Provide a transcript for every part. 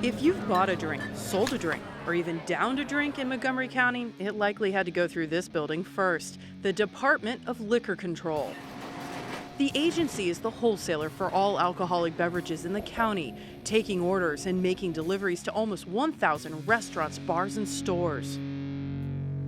If you've bought a drink, sold a drink, or even downed a drink in Montgomery County, it likely had to go through this building first, the Department of Liquor Control. The agency is the wholesaler for all alcoholic beverages in the county, taking orders and making deliveries to almost 1,000 restaurants, bars, and stores.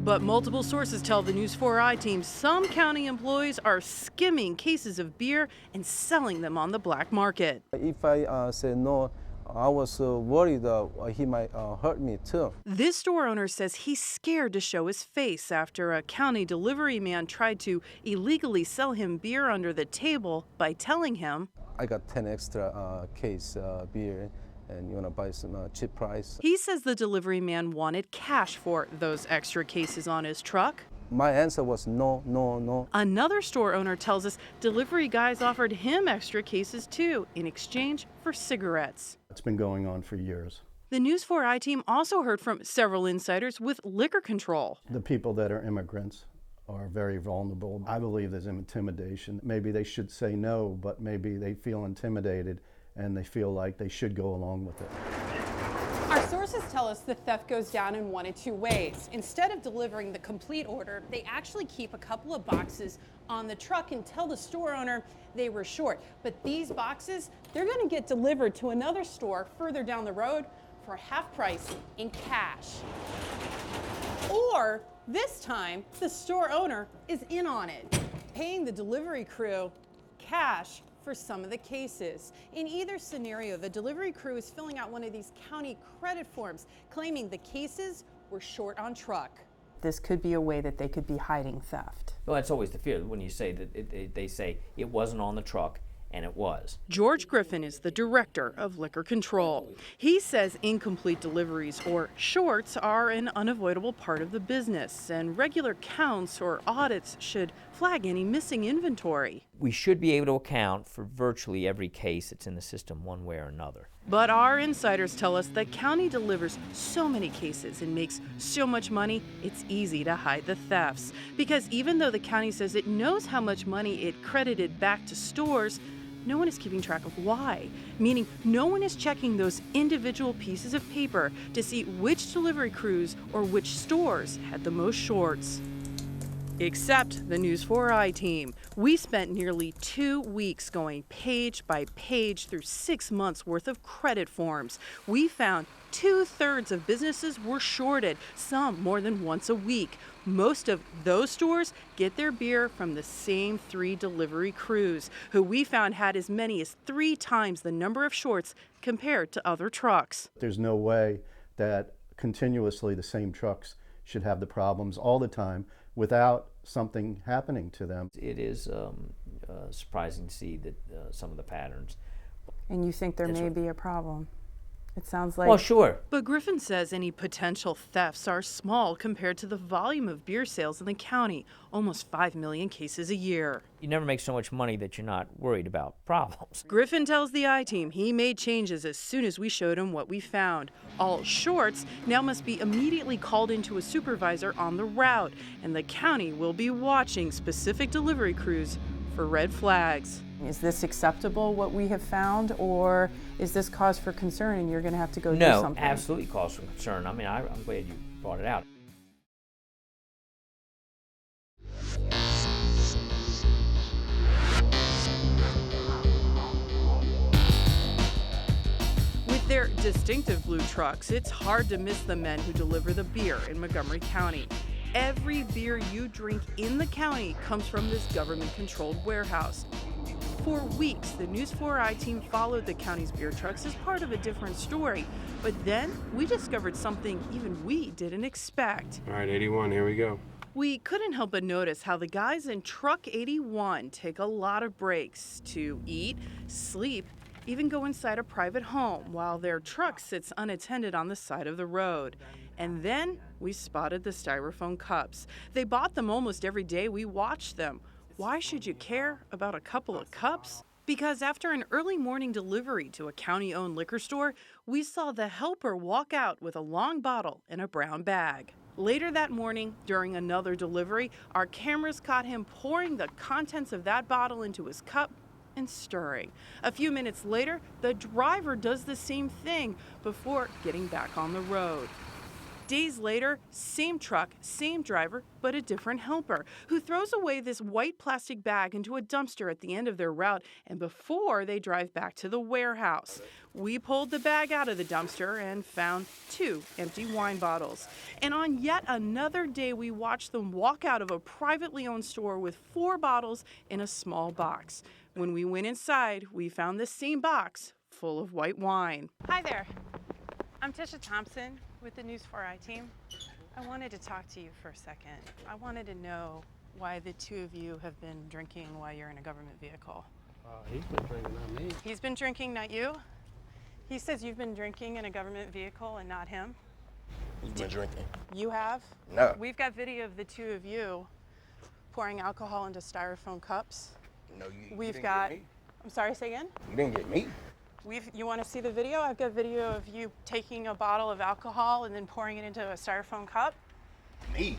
But multiple sources tell the News 4i team some county employees are skimming cases of beer and selling them on the black market. If I say no, I was worried he might hurt me too. This store owner says he's scared to show his face after a county delivery man tried to illegally sell him beer under the table by telling him, I got 10 extra case beer and you want to buy some cheap price. He says the delivery man wanted cash for those extra cases on his truck. My answer was no, no, no. Another store owner tells us delivery guys offered him extra cases too in exchange for cigarettes. It's been going on for years. The News 4i team also heard from several insiders with liquor control. The people that are immigrants are very vulnerable. I believe there's intimidation. Maybe they should say no, but maybe they feel intimidated and they feel like they should go along with it. Our sources tell us the theft goes down in one of two ways. Instead of delivering the complete order, they actually keep a couple of boxes on the truck and tell the store owner they were short. But these boxes, they're going to get delivered to another store further down the road for half price in cash. Or this time, the store owner is in on it, paying the delivery crew cash for some of the cases. In either scenario, the delivery crew is filling out one of these county credit forms, claiming the cases were short on truck. This could be a way that they could be hiding theft. Well, that's always the fear when you say that they say it wasn't on the truck, and it was. George Griffin is the director of liquor control. He says incomplete deliveries or shorts are an unavoidable part of the business, and regular counts or audits should flag any missing inventory. We should be able to account for virtually every case that's in the system one way or another. But our insiders tell us the county delivers so many cases and makes so much money, it's easy to hide the thefts. Because even though the county says it knows how much money it credited back to stores, no one is keeping track of why, meaning no one is checking those individual pieces of paper to see which delivery crews or which stores had the most shorts. Except the News 4i team. We spent nearly 2 weeks going page by page through 6 months worth of credit forms. We found 2/3 of businesses were shorted, some more than once a week. Most of those stores get their beer from the same 3 delivery crews, who we found had as many as 3 times the number of shorts compared to other trucks. There's no way that continuously the same trucks should have the problems all the time without something happening to them. It is surprising to see that some of the patterns. And you think there may be a problem? It sounds like... Well, sure. But Griffin says any potential thefts are small compared to the volume of beer sales in the county, almost 5 million cases a year. You never make so much money that you're not worried about problems. Griffin tells the I-Team he made changes as soon as we showed him what we found. All shorts now must be immediately called into a supervisor on the route, and the county will be watching specific delivery crews for red flags. Is this acceptable, what we have found, or is this cause for concern and you're going to have to go do something? No, absolutely cause for concern. I mean, I'm glad you brought it out. With their distinctive blue trucks, it's hard to miss the men who deliver the beer in Montgomery County. Every beer you drink in the county comes from this government-controlled warehouse. For weeks, the News 4i team followed the county's beer trucks as part of a different story. But then we discovered something even we didn't expect. All right, 81, here we go. We couldn't help but notice how the guys in Truck 81 take a lot of breaks to eat, sleep, even go inside a private home while their truck sits unattended on the side of the road. And then we spotted the styrofoam cups. They bought them almost every day we watched them. Why should you care about a couple of cups? Because after an early morning delivery to a county-owned liquor store, we saw the helper walk out with a long bottle in a brown bag. Later that morning, during another delivery, our cameras caught him pouring the contents of that bottle into his cup and stirring. A few minutes later, the driver does the same thing before getting back on the road. Days later, same truck, same driver, but a different helper who throws away this white plastic bag into a dumpster at the end of their route and before they drive back to the warehouse. We pulled the bag out of the dumpster and found 2 empty wine bottles. And on yet another day, we watched them walk out of a privately owned store with 4 bottles in a small box. When we went inside, we found the same box full of white wine. Hi there. I'm Tisha Thompson with the News 4i team. I wanted to talk to you for a second. I wanted to know why the 2 of you have been drinking while you're in a government vehicle. He's been drinking, not me. He's been drinking, not you? He says you've been drinking in a government vehicle and not him. Who's been drinking? You have? No. We've got video of the 2 of you pouring alcohol into styrofoam cups. No, you We've didn't got, get me. I'm sorry, say again? You didn't get me. You want to see the video? I've got video of you taking a bottle of alcohol and then pouring it into a styrofoam cup. Me?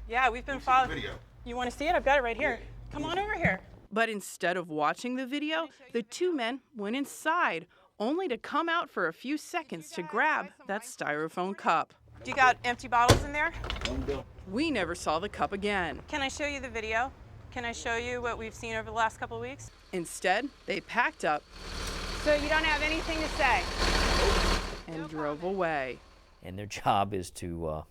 Yeah, we've been Let me see the following. video. You want to see it? I've got it right here. Yeah. Come on over here. But instead of watching the video, the 2 men went inside, only to come out for a few seconds to grab that styrofoam cup. Do you got empty bottles in there? We never saw the cup again. Can I show you the video? Can I show you what we've seen over the last couple of weeks? Instead, they packed up So you don't have anything to say? and drove away. And their job is to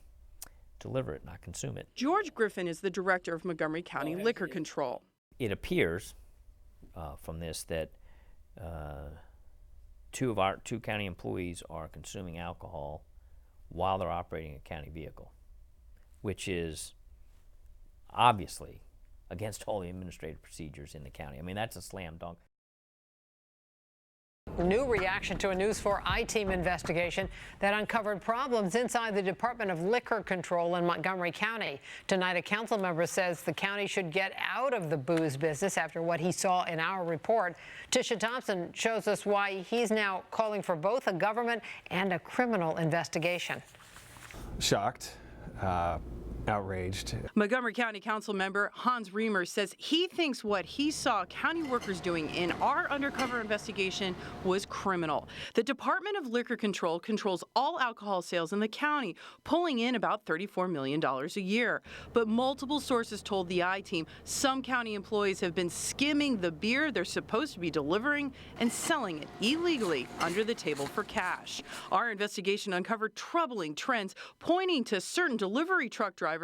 deliver it, not consume it. George Griffin is the director of Montgomery County Liquor Control. It appears from this that 2 of our 2 county employees are consuming alcohol while they're operating a county vehicle, which is obviously against all the administrative procedures in the county. I mean, that's a slam dunk. New reaction to a News 4i team investigation that uncovered problems inside the Department of Liquor Control in Montgomery County. Tonight, a council member says the county should get out of the booze business after what he saw in our report. Tisha Thompson shows us why he's now calling for both a government and a criminal investigation. Shocked, outraged. Montgomery County Council member Hans Reamer says he thinks what he saw county workers doing in our undercover investigation was criminal. The Department of Liquor Control controls all alcohol sales in the county, pulling in about $34 million a year. But multiple sources told the I-Team some county employees have been skimming the beer they're supposed to be delivering and selling it illegally under the table for cash. Our investigation uncovered troubling trends pointing to certain delivery truck drivers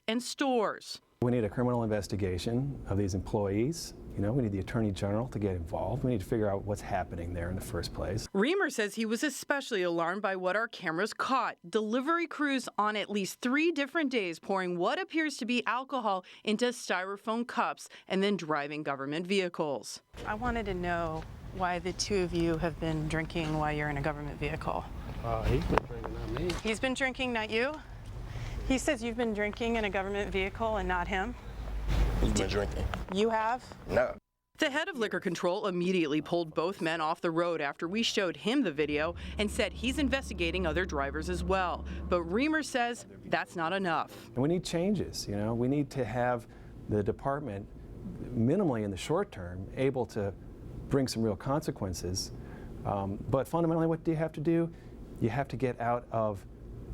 and stores. We need a criminal investigation of these employees. You know, we need the Attorney General to get involved. We need to figure out what's happening there in the first place. Reamer says he was especially alarmed by what our cameras caught. Delivery crews on at least 3 different days pouring what appears to be alcohol into styrofoam cups and then driving government vehicles. I wanted to know why the 2 of you have been drinking while you're in a government vehicle. He's been drinking, not me. He's been drinking, not you? He says you've been drinking in a government vehicle and not him. Who's been drinking? You have? No. The head of Liquor Control immediately pulled both men off the road after we showed him the video and said he's investigating other drivers as well. But Reamer says that's not enough. And we need changes, you know. We need to have the department, minimally in the short term, able to bring some real consequences. But fundamentally, what do you have to do? You have to get out of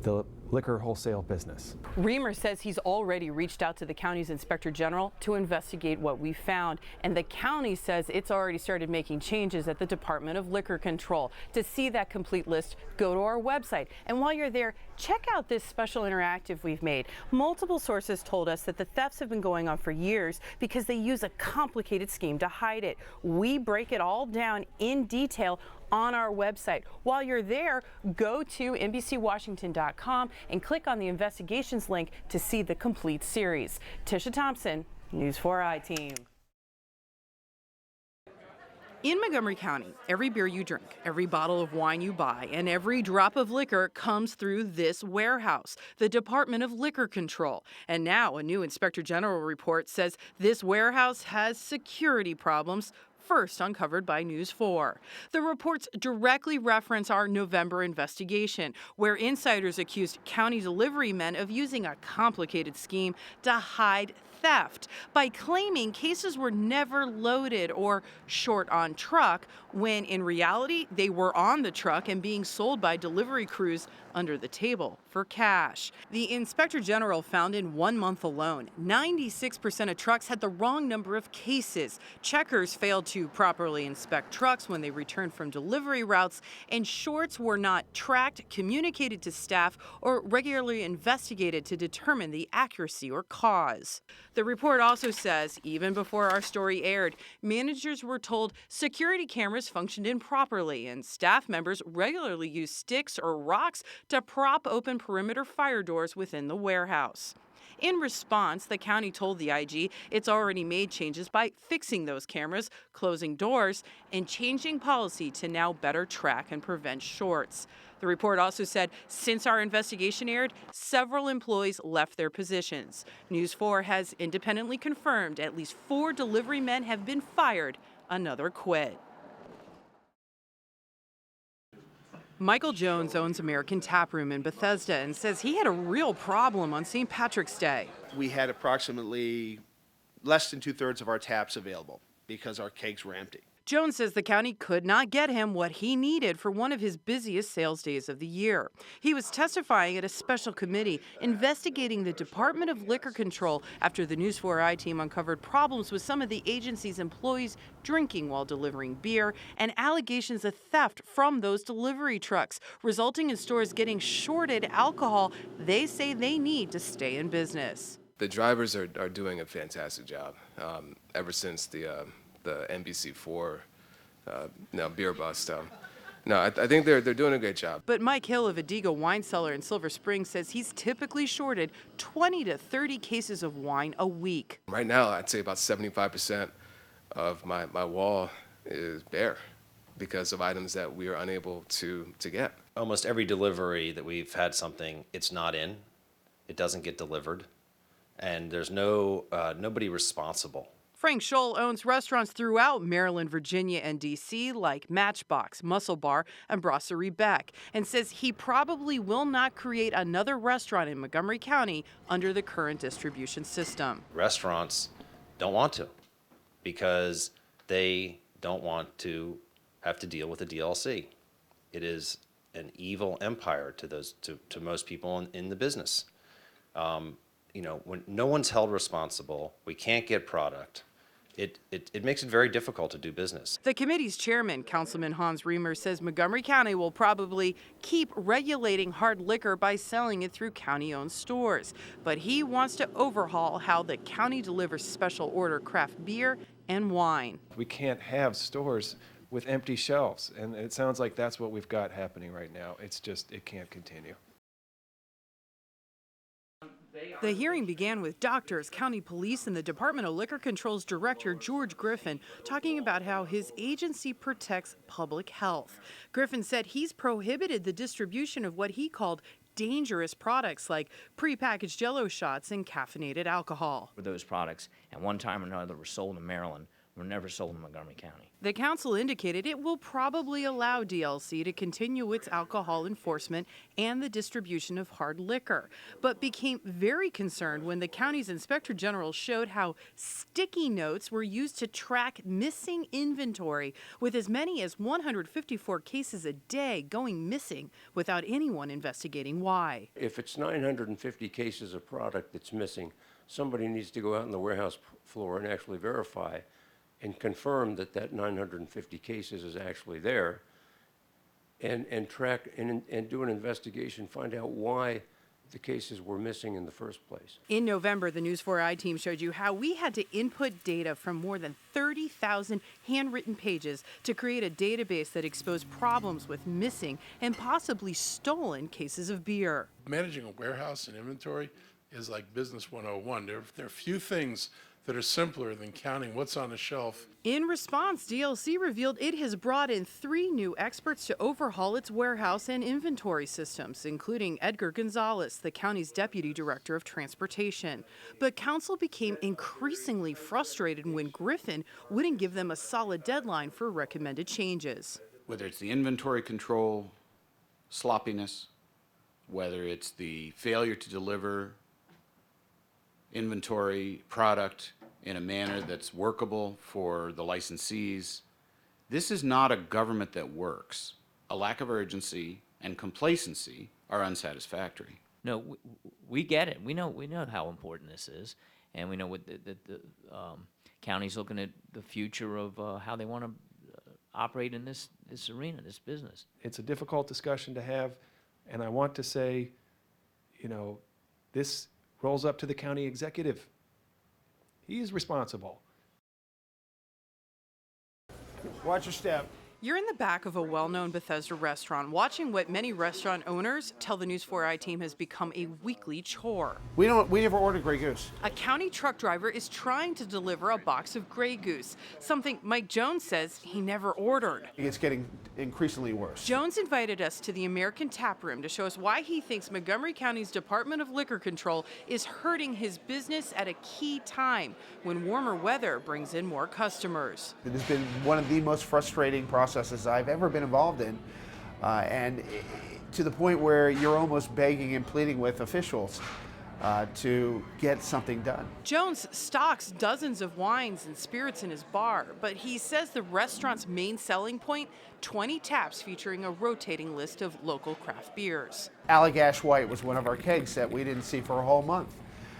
the liquor wholesale business. Reamer says he's already reached out to the county's inspector general to investigate what we found, and the county says it's already started making changes at the Department of Liquor Control. To see that complete list, go to our website, and while you're there, check out this special interactive we've made. Multiple sources told us that the thefts have been going on for years because they use a complicated scheme to hide it. We break it all down in detail on our website. While you're there, go to NBCWashington.com and click on the investigations link to see the complete series. Tisha Thompson, News 4i team. In Montgomery County, every beer you drink, every bottle of wine you buy, and every drop of liquor comes through this warehouse, the Department of Liquor Control. And now a new Inspector General report says this warehouse has security problems first uncovered by News 4. The reports directly reference our November investigation, where insiders accused county delivery men of using a complicated scheme to hide theft by claiming cases were never loaded or short on truck, when in reality they were on the truck and being sold by delivery crews under the table for cash. The Inspector General found in 1 month alone, 96% of trucks had the wrong number of cases. Checkers failed to properly inspect trucks when they returned from delivery routes, and shorts were not tracked, communicated to staff, or regularly investigated to determine the accuracy or cause. The report also says, even before our story aired, managers were told security cameras functioned improperly and staff members regularly used sticks or rocks to prop open perimeter fire doors within the warehouse. In response, the county told the IG it's already made changes by fixing those cameras, closing doors, and changing policy to now better track and prevent shorts. The report also said since our investigation aired, several employees left their positions. News 4 has independently confirmed at least 4 delivery men have been fired, another quit. Michael Jones owns American Taproom in Bethesda and says he had a real problem on St. Patrick's Day. We had approximately less than 2/3 of our taps available because our kegs were empty. Jones says the county could not get him what he needed for one of his busiest sales days of the year. He was testifying at a special committee investigating the Department of Liquor Control after the News 4i team uncovered problems with some of the agency's employees drinking while delivering beer and allegations of theft from those delivery trucks, resulting in stores getting shorted alcohol they say they need to stay in business. The drivers are doing a fantastic job ever since the NBC4 beer bust. I think they're doing a great job. But Mike Hill of Adiga Wine Cellar in Silver Spring says he's typically shorted 20 to 30 cases of wine a week. Right now, I'd say about 75% of my wall is bare because of items that we are unable to get. Almost every delivery that we've had something, it's not in, it doesn't get delivered, and there's nobody responsible. Frank Scholl owns restaurants throughout Maryland, Virginia, and D.C. like Matchbox, Muscle Bar, and Brasserie Beck, and says he probably will not create another restaurant in Montgomery County under the current distribution system. Restaurants don't want to because they don't want to have to deal with a DLC. It is an evil empire to most people in the business. When no one's held responsible, we can't get product. It makes it very difficult to do business. The committee's chairman, Councilman Hans Remer, says Montgomery County will probably keep regulating hard liquor by selling it through county-owned stores. But he wants to overhaul how the county delivers special order craft beer and wine. We can't have stores with empty shelves, and it sounds like that's what we've got happening right now. It can't continue. The hearing began with doctors, county police, and the Department of Liquor Control's director, George Griffin, talking about how his agency protects public health. Griffin said he's prohibited the distribution of what he called dangerous products like prepackaged Jell-O shots and caffeinated alcohol. Those products, at one time or another, were sold in Maryland, were never sold in Montgomery County. The council indicated it will probably allow DLC to continue its alcohol enforcement and the distribution of hard liquor, but became very concerned when the county's inspector general showed how sticky notes were used to track missing inventory, with as many as 154 cases a day going missing without anyone investigating why. If it's 950 cases of product that's missing, somebody needs to go out on the warehouse floor and actually verify and confirm that 950 cases is actually there, and track and do an investigation, find out why the cases were missing in the first place. In November, the News 4i team showed you how we had to input data from more than 30,000 handwritten pages to create a database that exposed problems with missing and possibly stolen cases of beer. Managing a warehouse and inventory is like business 101. There are few things that are simpler than counting what's on a shelf. In response, DLC revealed it has brought in 3 new experts to overhaul its warehouse and inventory systems, including Edgar Gonzalez, the county's deputy director of transportation. But council became increasingly frustrated when Griffin wouldn't give them a solid deadline for recommended changes. Whether it's the inventory control, sloppiness, whether it's the failure to deliver inventory product in a manner that's workable for the licensees. This is not a government that works. A lack of urgency and complacency are unsatisfactory. No, we get it. We know how important this is, and we know what the county's looking at the future of how they want to operate in this arena, this business. It's a difficult discussion to have, and I want to say, this rolls up to the county executive. He's responsible. Watch your step. You're in the back of a well-known Bethesda restaurant, watching what many restaurant owners tell the News 4i team has become a weekly chore. We never order Grey Goose. A county truck driver is trying to deliver a box of Grey Goose, something Mike Jones says he never ordered. It's getting increasingly worse. Jones invited us to the American Tap Room to show us why he thinks Montgomery County's Department of Liquor Control is hurting his business at a key time when warmer weather brings in more customers. It has been one of the most frustrating processes I've ever been involved in, and to the point where you're almost begging and pleading with officials to get something done. Jones stocks dozens of wines and spirits in his bar, but he says the restaurant's main selling point, 20 taps featuring a rotating list of local craft beers. Allagash White was one of our kegs that we didn't see for a whole month.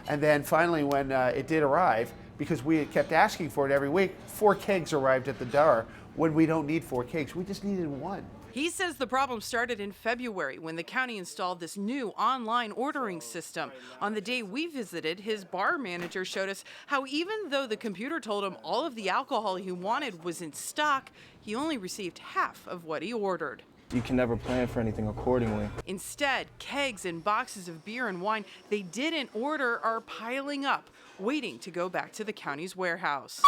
And then finally when it did arrive, because we had kept asking for it every week, 4 kegs arrived at the door when we don't need 4 kegs. We just needed 1. He says the problem started in February when the county installed this new online ordering system. On the day we visited, his bar manager showed us how even though the computer told him all of the alcohol he wanted was in stock, he only received half of what he ordered. You can never plan for anything accordingly. Instead, kegs and boxes of beer and wine they didn't order are piling up, waiting to go back to the county's warehouse.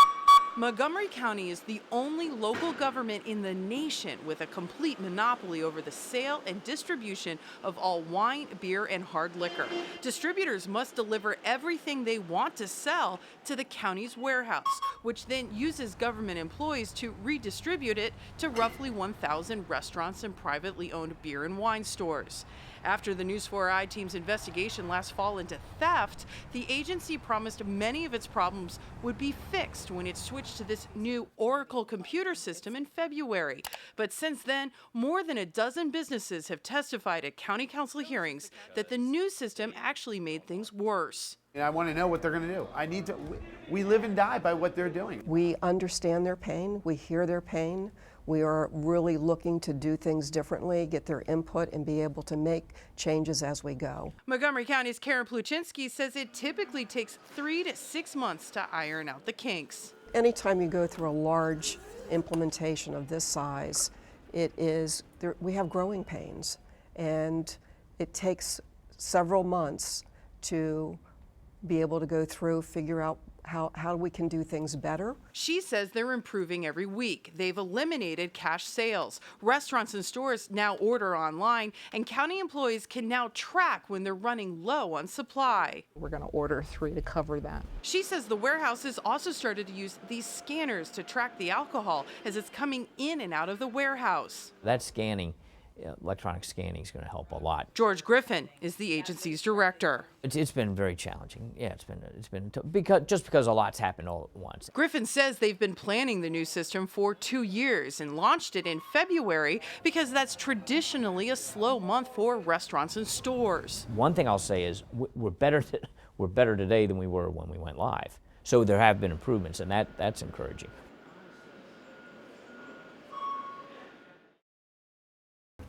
Montgomery County is the only local government in the nation with a complete monopoly over the sale and distribution of all wine, beer, and hard liquor. Distributors must deliver everything they want to sell to the county's warehouse, which then uses government employees to redistribute it to roughly 1,000 restaurants and privately owned beer and wine stores. After the News 4i team's investigation last fall into theft, the agency promised many of its problems would be fixed when it switched to this new Oracle computer system in February. But since then, more than a dozen businesses have testified at county council hearings that the new system actually made things worse. And I want to know what they're going to do. We live and die by what they're doing. We understand their pain. We hear their pain. We are really looking to do things differently, get their input, and be able to make changes as we go. Montgomery County's Karen Pluchinski says it typically takes 3 to 6 months to iron out the kinks. Anytime you go through a large implementation of this size, we have growing pains, and it takes several months to be able to go through, figure out how we can do things better. She says they're improving every week. They've eliminated cash sales. Restaurants and stores now order online, and county employees can now track when they're running low on supply. We're going to order 3 to cover that. She says the warehouse has also started to use these scanners to track the alcohol as it's coming in and out of the warehouse. That scanning, electronic scanning, is going to help a lot. George Griffin is the agency's director. It's been very challenging. Yeah, it's been because a lot's happened all at once. Griffin says they've been planning the new system for 2 years and launched it in February because that's traditionally a slow month for restaurants and stores. One thing I'll say is we're better today than we were when we went live. So there have been improvements, and that's encouraging.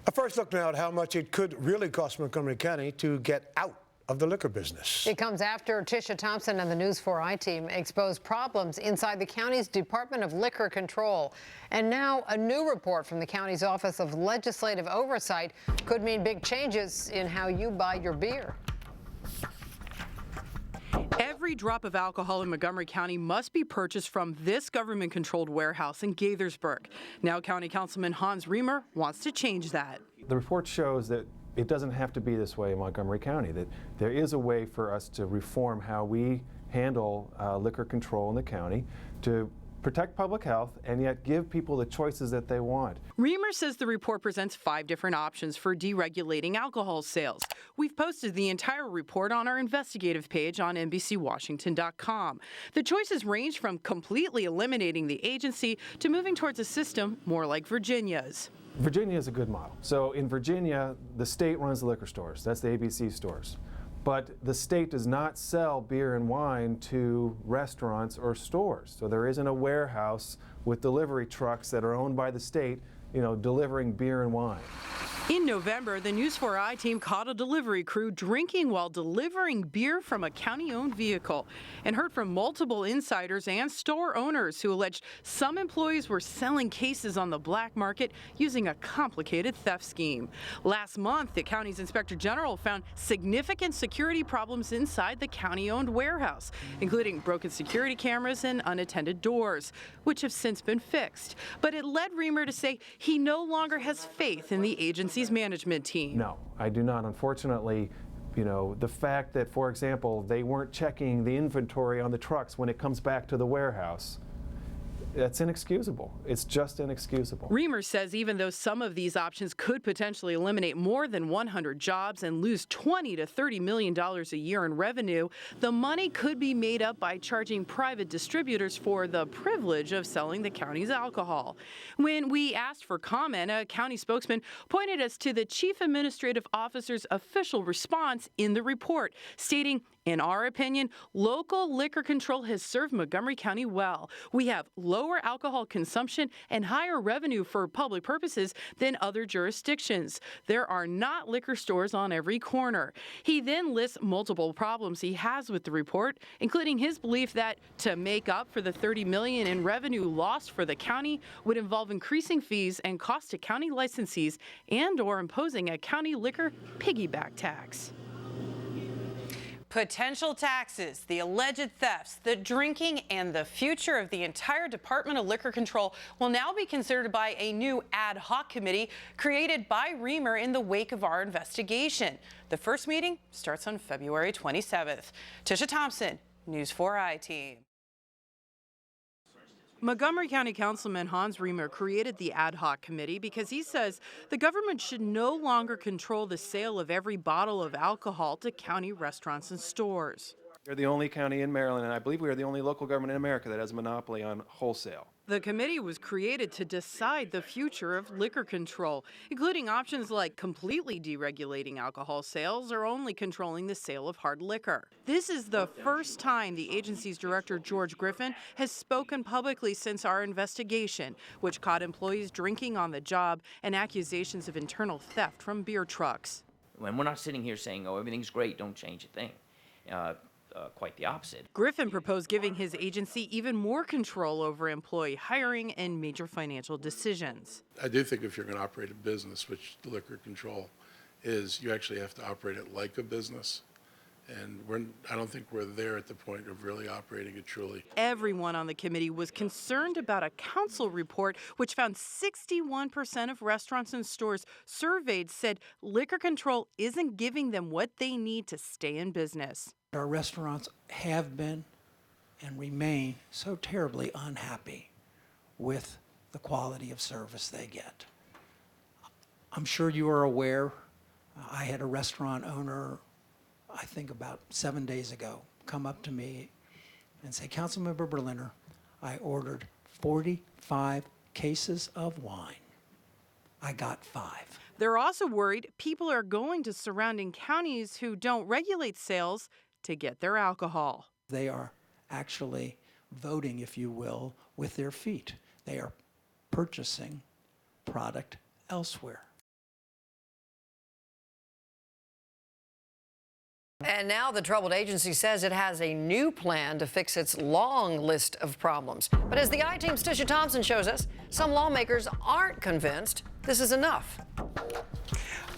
A first look now at how much it could really cost Montgomery County to get out of the liquor business. It comes after Tisha Thompson and the News 4i team exposed problems inside the county's Department of Liquor Control. And now a new report from the county's Office of Legislative Oversight could mean big changes in how you buy your beer. Every drop of alcohol in Montgomery County must be purchased from this government-controlled warehouse in Gaithersburg. Now County Councilman Hans Riemer wants to change that. The report shows that it doesn't have to be this way in Montgomery County, that there is a way for us to reform how we handle liquor control in the county to protect public health and yet give people the choices that they want. Riemer says the report presents 5 different options for deregulating alcohol sales. We've posted the entire report on our investigative page on NBCWashington.com. The choices range from completely eliminating the agency to moving towards a system more like Virginia's. Virginia is a good model. So in Virginia, the state runs the liquor stores. That's the ABC stores. But the state does not sell beer and wine to restaurants or stores. So there isn't a warehouse with delivery trucks that are owned by the state, delivering beer and wine. In November, the News 4i team caught a delivery crew drinking while delivering beer from a county-owned vehicle and heard from multiple insiders and store owners who alleged some employees were selling cases on the black market using a complicated theft scheme. Last month, the county's inspector general found significant security problems inside the county-owned warehouse, including broken security cameras and unattended doors, which have since been fixed. But it led Riemer to say he no longer has faith in the agency's management team. No, I do not. Unfortunately, the fact that, for example, they weren't checking the inventory on the trucks when it comes back to the warehouse, that's inexcusable. It's just inexcusable. Riemer says even though some of these options could potentially eliminate more than 100 jobs and lose $20 to $30 million a year in revenue, the money could be made up by charging private distributors for the privilege of selling the county's alcohol. When we asked for comment, a county spokesman pointed us to the chief administrative officer's official response in the report, stating, "In our opinion, local liquor control has served Montgomery County well. We have lower alcohol consumption and higher revenue for public purposes than other jurisdictions. There are not liquor stores on every corner." He then lists multiple problems he has with the report, including his belief that to make up for the $30 million in revenue lost for the county would involve increasing fees and costs to county licensees and/or imposing a county liquor piggyback tax. Potential taxes, the alleged thefts, the drinking, and the future of the entire Department of Liquor Control will now be considered by a new ad hoc committee created by Riemer in the wake of our investigation. The first meeting starts on February 27th. Tisha Thompson, News 4i team. Montgomery County Councilman Hans Riemer created the ad hoc committee because he says the government should no longer control the sale of every bottle of alcohol to county restaurants and stores. We're the only county in Maryland, and I believe we are the only local government in America that has a monopoly on wholesale. The committee was created to decide the future of liquor control, including options like completely deregulating alcohol sales or only controlling the sale of hard liquor. This is the first time the agency's director, George Griffin, has spoken publicly since our investigation, which caught employees drinking on the job and accusations of internal theft from beer trucks. When we're not sitting here saying, oh, everything's great, don't change a thing. Quite the opposite. Griffin proposed giving his agency even more control over employee hiring and major financial decisions. I do think if you're going to operate a business, which the liquor control is, you actually have to operate it like a business. And I don't think we're there at the point of really operating it truly. Everyone on the committee was concerned about a council report which found 61% of restaurants and stores surveyed said liquor control isn't giving them what they need to stay in business. Our restaurants have been and remain so terribly unhappy with the quality of service they get. I'm sure you are aware, I had a restaurant owner, I think about 7 days ago, come up to me and say, Councilmember Berliner, I ordered 45 cases of wine. I got 5. They're also worried people are going to surrounding counties who don't regulate sales to get their alcohol. They are actually voting, if you will, with their feet. They are purchasing product elsewhere. And now the troubled agency says it has a new plan to fix its long list of problems. But as the I-Team's Tisha Thompson shows us, some lawmakers aren't convinced this is enough.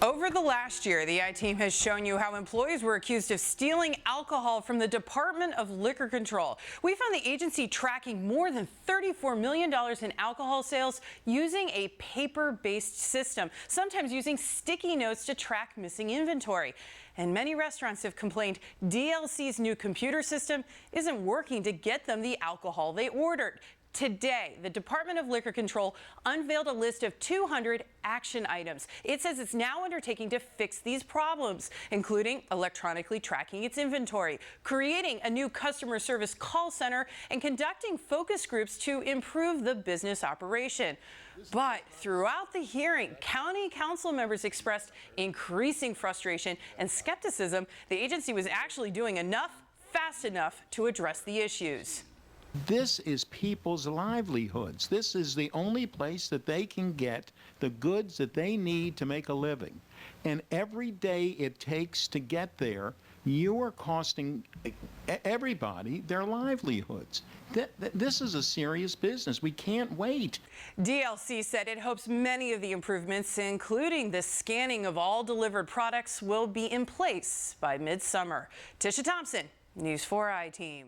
Over the last year, the I-Team has shown you how employees were accused of stealing alcohol from the Department of Liquor Control. We found the agency tracking more than $34 million in alcohol sales using a paper-based system, sometimes using sticky notes to track missing inventory. And many restaurants have complained DLC's new computer system isn't working to get them the alcohol they ordered. Today, the Department of Liquor Control unveiled a list of 200 action items. It says it's now undertaking to fix these problems, including electronically tracking its inventory, creating a new customer service call center, and conducting focus groups to improve the business operation. But throughout the hearing, county council members expressed increasing frustration and skepticism the agency was actually doing enough, fast enough to address the issues. This is people's livelihoods. This is the only place that they can get the goods that they need to make a living. And every day it takes to get there, you are costing everybody their livelihoods. This is a serious business. We can't wait. DLC said it hopes many of the improvements, including the scanning of all delivered products, will be in place by midsummer. Tisha Thompson, News 4 I-Team.